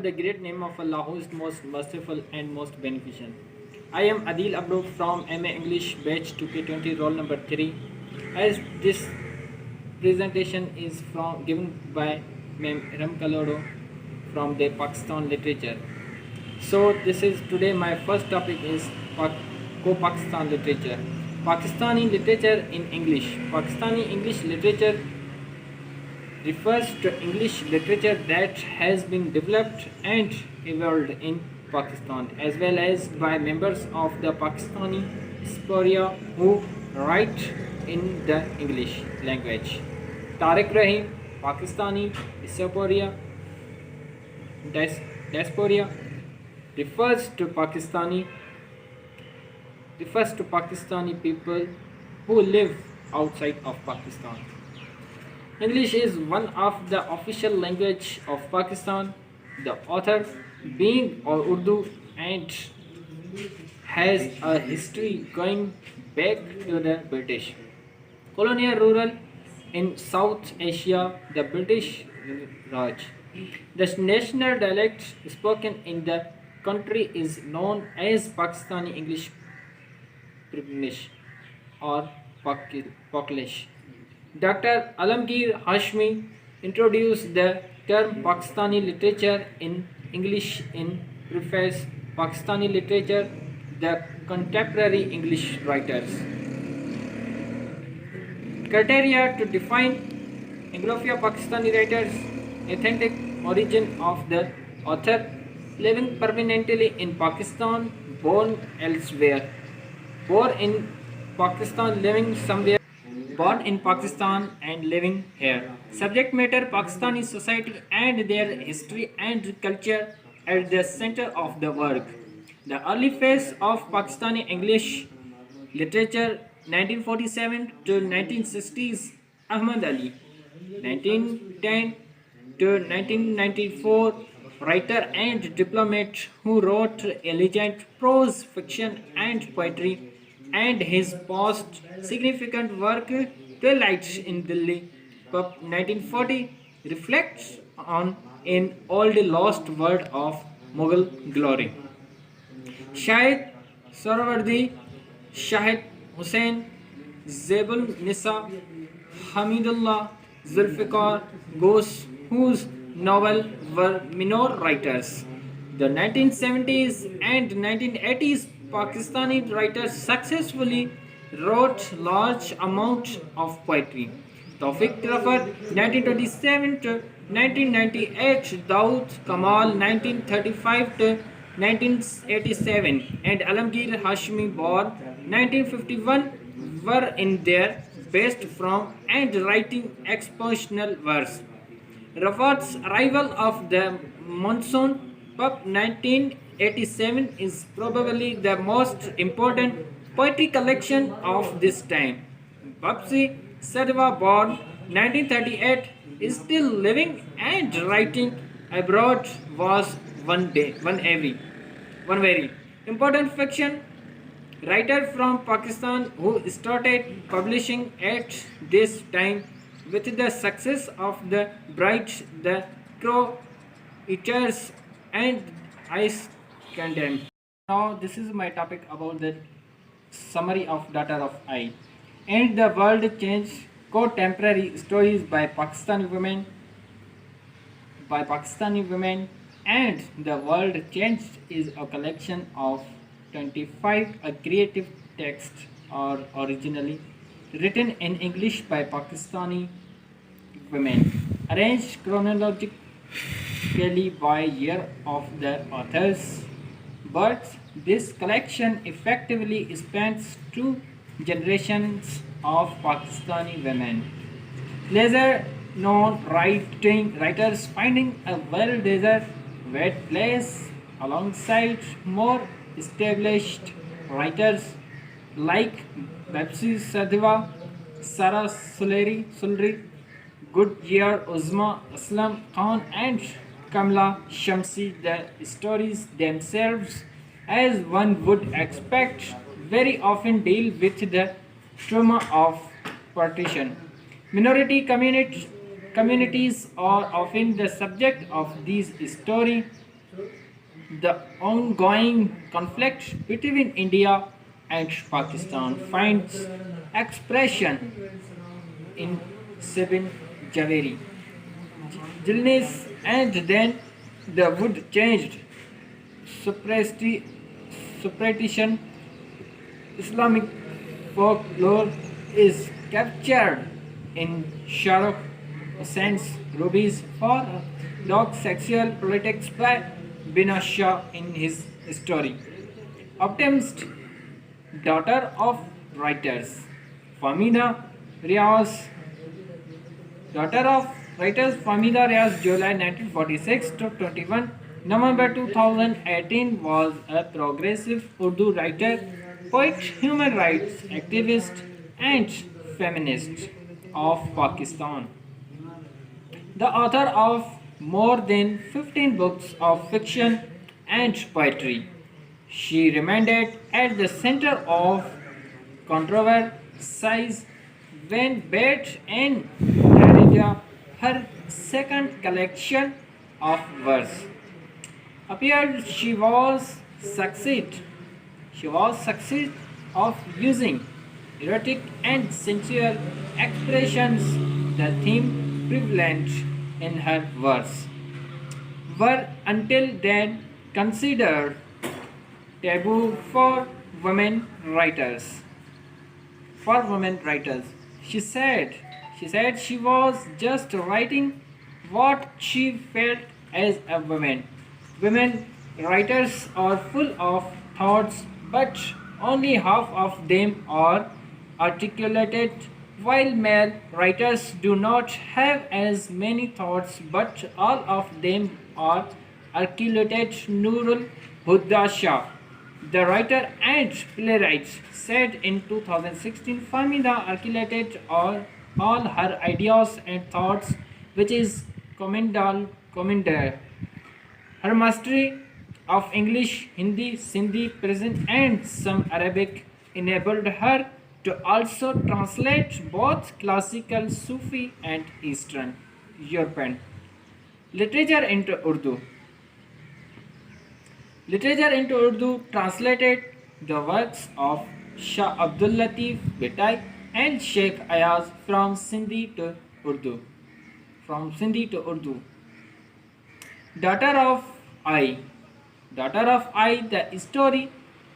the great name of Allah who is most merciful and most beneficent. I am Adil Abdo from MA English batch 2K20 roll number 3. As this presentation is given by Ma'am Erum Kalhoro from the Pakistan literature. So this is today my first topic is Co-Pakistan literature. Pakistani literature in English. Pakistani English literature refers to English literature that has been developed and evolved in Pakistan as well as by members of the Pakistani diaspora who write in the English language. Tariq Rahim, Pakistani diaspora refers to Pakistani people who live outside of Pakistan. English is one of the official language of Pakistan, the author being Urdu and has a history going back to the British. Colonial rule in South Asia, the British Raj. The national dialect spoken in the country is known as Pakistani English Priblish or Paklish. Dr. Alamgir Hashmi introduced the term Pakistani literature in English in Preface Pakistani literature, the contemporary English writers. Criteria to define Anglophile Pakistani writers, authentic origin of the author, living permanently in Pakistan, born elsewhere, born in Pakistan, living somewhere, born in Pakistan and living here. Subject matter Pakistani society and their history and culture at the center of the work. The early phase of Pakistani English literature 1947 to 1960s Ahmad Ali, 1910 to 1994 writer and diplomat who wrote elegant prose fiction and poetry, and his most significant work Twilight in Delhi 1940 reflects on an old lost world of Mughal glory. Shahid Sarwardi, Shahid Hussain, Zebul Nisa, Hamidullah, Zulfikar Ghosh, whose novels were minor writers. The 1970s and 1980s Pakistani writers successfully wrote large amounts of poetry. Tawfiq Trafar 1927 to 1998, Daud Kamal 1935 to 1987 and Alamgir Hashmi born 1951 were in their best form and writing expositional verse. Rafat's Arrival of the Monsoon Pub 1987 is probably the most important poetry collection of this time. Babsi Sadhwa born 1938 is still living and writing abroad was one very important fiction writer from Pakistan who started publishing at this time with the success of The Bright, The Crow Eaters and Ice Condemned. Now this is my topic about the summary of Daughter of I. And the World Change Contemporary Stories by Pakistani women and the World Changed is a collection of 25 creative texts or originally written in English by Pakistani women, arranged chronologically by year of the authors, but this collection effectively spans two generations of Pakistani women. Lesser known writers finding a well-deserved place alongside more established writers like Babsi Sadhwa, Sarah Sulri, Goodyear Uzma, Aslam Khan and Kamla Shamsi. The stories themselves, as one would expect, very often deal with the trauma of partition. Minority communities are often the subject of these stories, The ongoing conflict between India and Pakistan finds expression in Sabin Javeri, Jilnis, and then the wood changed separatist, separation Islamic folklore is captured in Shahrukh Hussein's Rubies for dog sexual politics by Bina Shah in his story. Optimist, daughter of writers, Famina Riaz, daughter of writers Famida Riaz, July 1946 to 21 November 2018, was a progressive Urdu writer, poet, human rights activist, and feminist of Pakistan. The author of more than 15 books of fiction and poetry. She remained at the center of controversies when Bate and Darija, her second collection of verse, appeared. She was succeed of using erotic and sensual expressions. The theme prevalent in her verse were until then considered taboo women writers. For women writers, she said she was just writing what she felt as a woman. Women writers are full of thoughts, but only half of them are articulated, while male writers do not have as many thoughts, but all of them are articulated. Nurul Huda Shah, the writer and playwright, said in 2016, Famida articulated all her ideas and thoughts, which is commendable. Her mastery of English, Hindi, Sindhi, Persian, and some Arabic enabled her to also translate both classical Sufi and Eastern European literature into Urdu. Translated the works of Shah Abdul Latif Bhittai and Sheikh Ayaz from Sindhi to Urdu. Daughter of I. The story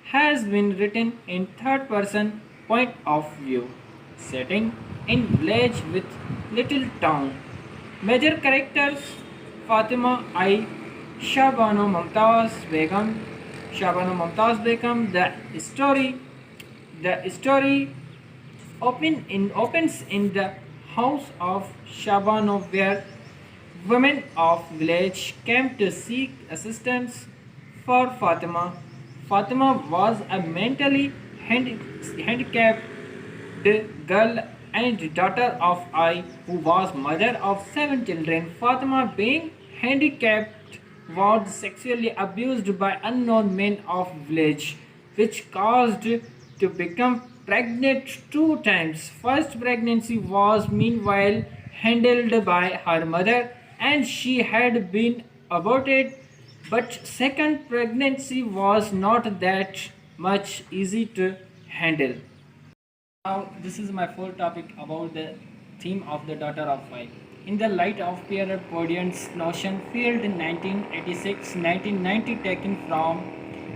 has been written in third person point of view, setting in village with little town. Major characters Fatima I, Shabano Mumtaz Begum. The story opens in the house of Shabano, where women of village came to seek assistance for Fatima. Fatima was a mentally handicapped girl and daughter of I, who was mother of 7 children. Fatima, being handicapped, was sexually abused by unknown men of village, which caused to become pregnant 2 times. First pregnancy was meanwhile handled by her mother, and she had been aborted, but second pregnancy was not that much easy to handle. Now, this is my full topic about the theme of the daughter of five. In the light of Pierre Bourdieu's notion field in 1986-1990, taken from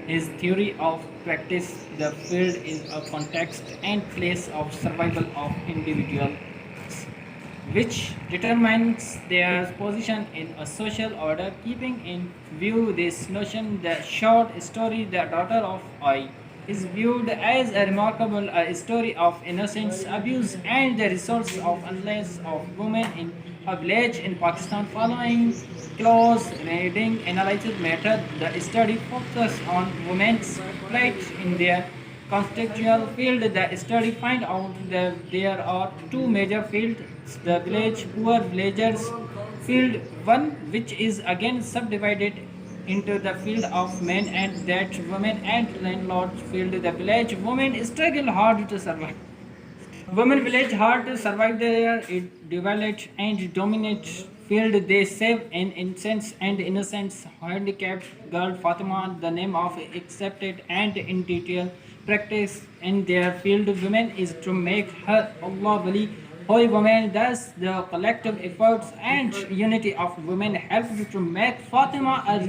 his theory of practice, the field is a context and place of survival of individuals, which determines their position in a social order. Keeping in view this notion, the short story The Daughter of I is viewed as a remarkable story of innocence, abuse, and the results of unless of women in a village in Pakistan. Following close reading analysis method, the study focuses on women's plight in their contextual field. The study find out that there are 2 major fields: the village poor villagers field 1, which is again subdivided into the field of men, and that women and landlords field. The village women struggle hard to survive. Women village hard to survive their developed and dominant field. They save an innocence and innocence handicapped girl Fatima, the name of accepted and in detail practice in their field. Women is to make her Allah Wali holy woman. Thus, the collective efforts and unity of women helped to make Fatima a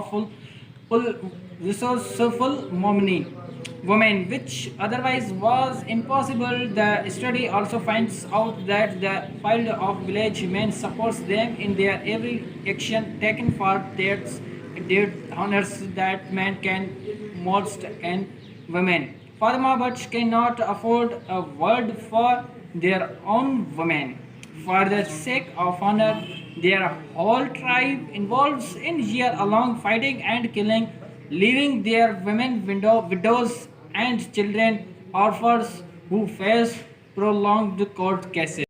full resourceful woman, which otherwise was impossible. The study also finds out that the field of village men supports them in their every action taken for their honors that men can most can women. Furthermore, but cannot afford a word for their own women. For the sake of honor, their whole tribe involves in year-long fighting and killing, leaving their women, widows, and children orphans who face prolonged court cases.